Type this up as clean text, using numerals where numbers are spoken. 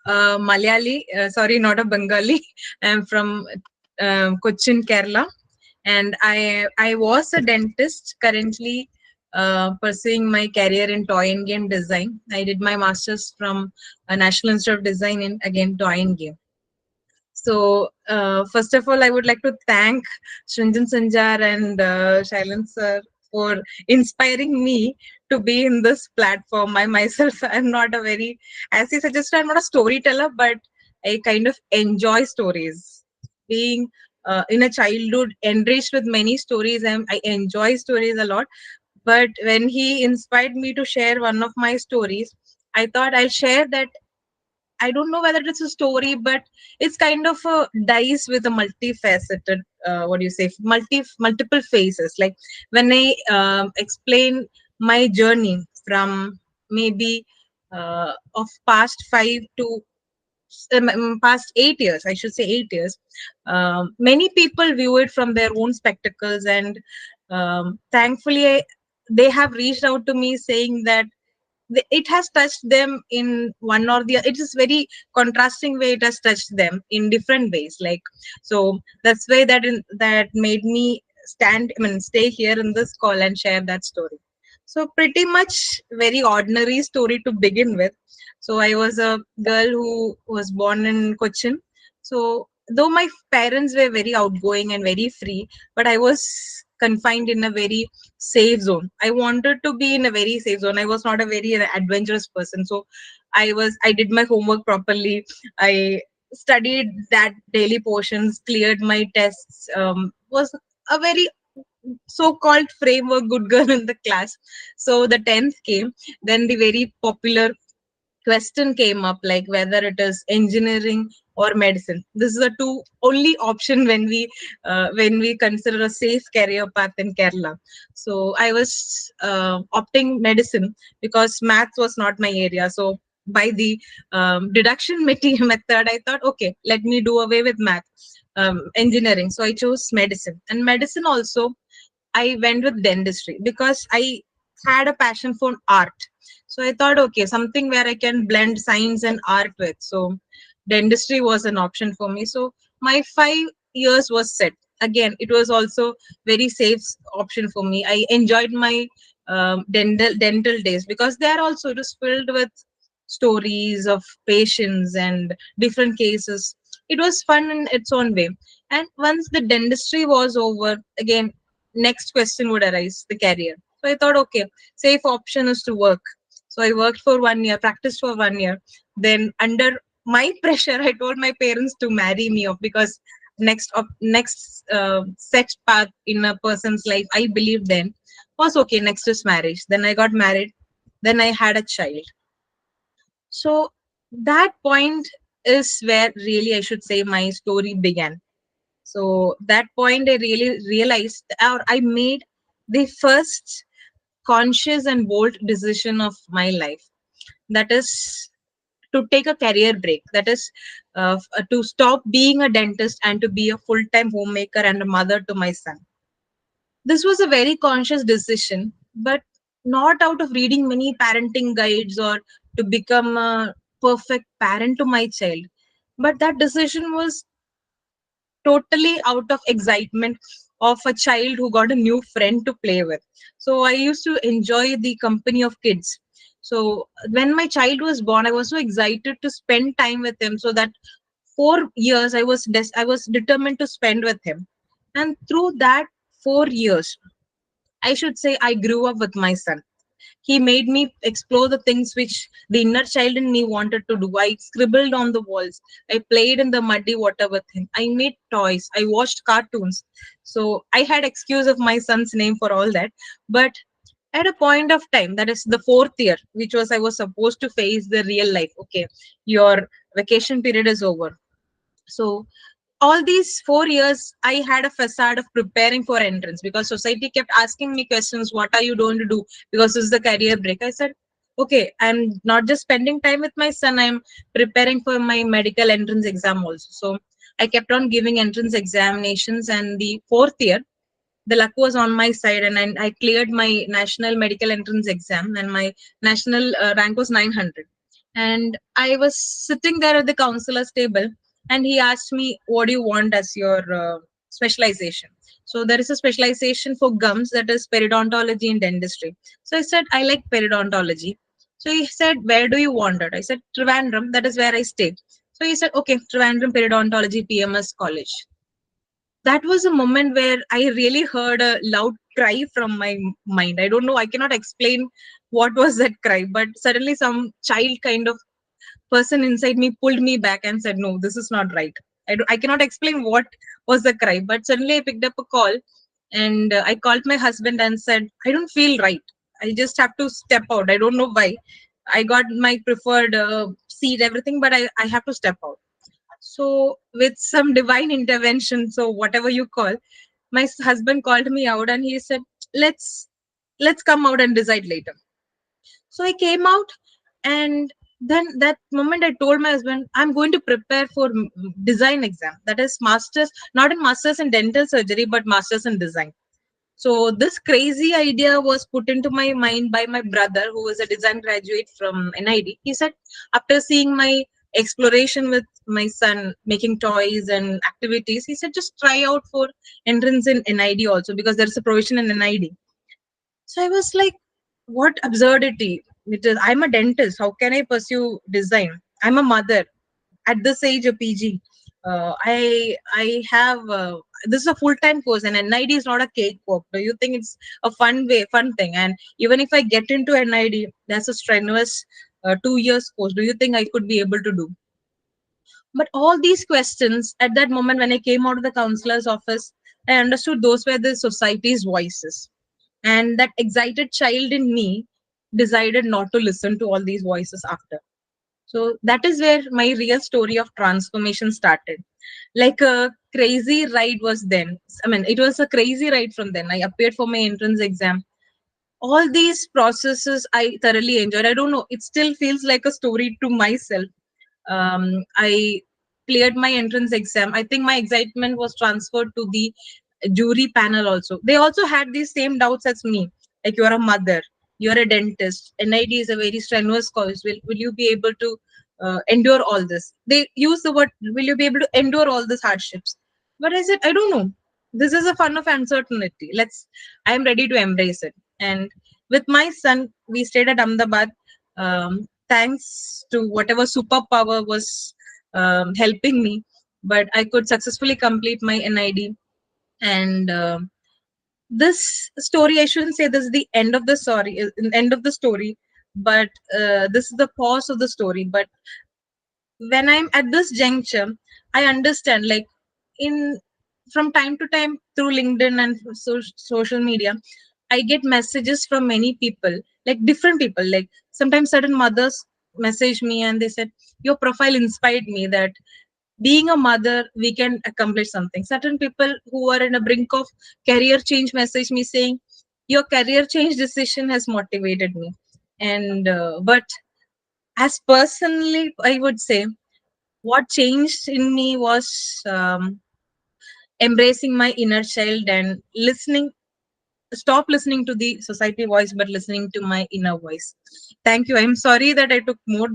Malayali. Sorry, not a Bengali. I'm from Cochin, Kerala, and I was a dentist. Currently, pursuing my career in toy and game design. I did my masters from a National Institute of Design in again toy and game. So, first of all, I would like to thank Srijan Sanchar and Shailan sir for inspiring me to be in this platform. I myself am not a very, as he suggested, I'm not a storyteller, but I kind of enjoy stories. Being in a childhood enriched with many stories, I enjoy stories a lot. But when he inspired me to share one of my stories, I thought I'll share that. I don't know whether it's a story, but it's kind of a dice with a multifaceted, what do you say, multiple faces. Like when I explain my journey from maybe of past 8 years, I should say 8 years. Many people view it from their own spectacles, and thankfully, they have reached out to me saying that it has touched them in one or the it is very contrasting way. It has touched them in different ways, like, so that's why that made me stay here in this call and share that story. So pretty much very ordinary story to begin with. So I was a girl who was born in Cochin. So though my parents were very outgoing and very free, but I was confined in a very safe zone. I wanted to be in a very safe zone. I was not a very adventurous person. So I did my homework properly. I studied that daily portions, cleared my tests, was a very so-called framework good girl in the class. So the 10th came, then the very popular question came up, like whether it is engineering or medicine. This is the two only option when we consider a safe career path in Kerala. So I was opting medicine because maths was not my area. So by the deduction method, I thought, okay, let me do away with math, engineering. So I chose medicine, and medicine also I went with dentistry because I had a passion for art. So I thought, okay, something where I can blend science and art with. So dentistry was an option for me. So my 5 years was set. Again, it was also very safe option for me. I enjoyed my dental days because there also it was filled with stories of patients and different cases. It was fun in its own way. And once the dentistry was over, again, next question would arise, the career. So I thought, okay, safe option is to work. So I worked for 1 year, practiced for 1 year. Then under my pressure, I told my parents to marry me off because next set path in a person's life, I believe then was okay. Next is marriage. Then I got married. Then I had a child. So that point is where really I should say my story began. So that point I really realized, or I made the first conscious and bold decision of my life. That is to take a career break. That is to stop being a dentist and to be a full-time homemaker and a mother to my son. This was a very conscious decision, but not out of reading many parenting guides or to become a perfect parent to my child. But that decision was totally out of excitement of a child who got a new friend to play with. So I used to enjoy the company of kids. So when my child was born, I was so excited to spend time with him. So that 4 years I was determined to spend with him, and through that 4 years, I should say I grew up with my son. He made me explore the things which the inner child in me wanted to do. I scribbled on the walls. I played in the muddy water with him. I made toys. I watched cartoons. So I had excuse of my son's name for all that. But at a point of time, that is the fourth year, which was I was supposed to face the real life. Okay, your vacation period is over. So all these 4 years, I had a facade of preparing for entrance because society kept asking me questions. What are you going to do? Because this is the career break. I said, okay, I'm not just spending time with my son, I'm preparing for my medical entrance exam also. So I kept on giving entrance examinations, and the fourth year, the luck was on my side, and I cleared my national medical entrance exam, and my national rank was 900. And I was sitting there at the counselor's table, and he asked me, what do you want as your specialization? So there is a specialization for gums, that is periodontology in dentistry. So I said, I like periodontology. So he said, where do you want it? I said, Trivandrum, that is where I stay. So he said, okay, Trivandrum periodontology PMS college. That was a moment where I really heard a loud cry from my mind. I don't know, I cannot explain what was that cry, but suddenly some child kind of person inside me pulled me back and said, no, this is not right. I cannot explain what was the cry, but suddenly I picked up a call, and I called my husband and said, I don't feel right. I just have to step out. I don't know why. I got my preferred seat, everything, but I have to step out. So, with some divine intervention, so whatever you call, my husband called me out and he said, let's come out and decide later. So I came out, and then that moment I told my husband, I'm going to prepare for design exam. That is masters, not in masters in dental surgery, but masters in design. So this crazy idea was put into my mind by my brother, who is a design graduate from NID. He said, after seeing my exploration with my son making toys and activities, he said, just try out for entrance in NID also, because there is a provision in NID. So I was like, what absurdity. Because I'm a dentist. How can I pursue design? I'm a mother at this age, a PG. I have this is a full time course, and NID is not a cake walk. Do you think it's a fun thing? And even if I get into NID, that's a strenuous 2 years course. Do you think I could be able to do? But all these questions at that moment when I came out of the counselor's office, I understood those were the society's voices. And that excited child in me decided not to listen to all these voices after. So that is where my real story of transformation started. Like a crazy ride was then. I mean, it was a crazy ride from then. I appeared for my entrance exam. All these processes I thoroughly enjoyed. I don't know, it still feels like a story to myself. I cleared my entrance exam. I think my excitement was transferred to the jury panel also. They also had these same doubts as me. Like, you're a mother, you're a dentist. NID is a very strenuous course. Will you be able to endure all this? They use the word, will you be able to endure all these hardships? But I said, I don't know. This is a fun of uncertainty. I am ready to embrace it. And with my son, we stayed at Ahmedabad. Thanks to whatever superpower was helping me, but I could successfully complete my NID. And this story, I shouldn't say this is the end of the story, but this is the pause of the story. But when I'm at this juncture, I understand, like, in from time to time through LinkedIn and social media, I get messages from many people, like different people. Like, sometimes certain mothers message me and they said, your profile inspired me that being a mother we can accomplish something. Certain people who are in a brink of career change message me saying, your career change decision has motivated me. And but as personally, I would say what changed in me was embracing my inner child and listening, stop listening to the society voice, but listening to my inner voice. Thank you. I'm sorry that I took more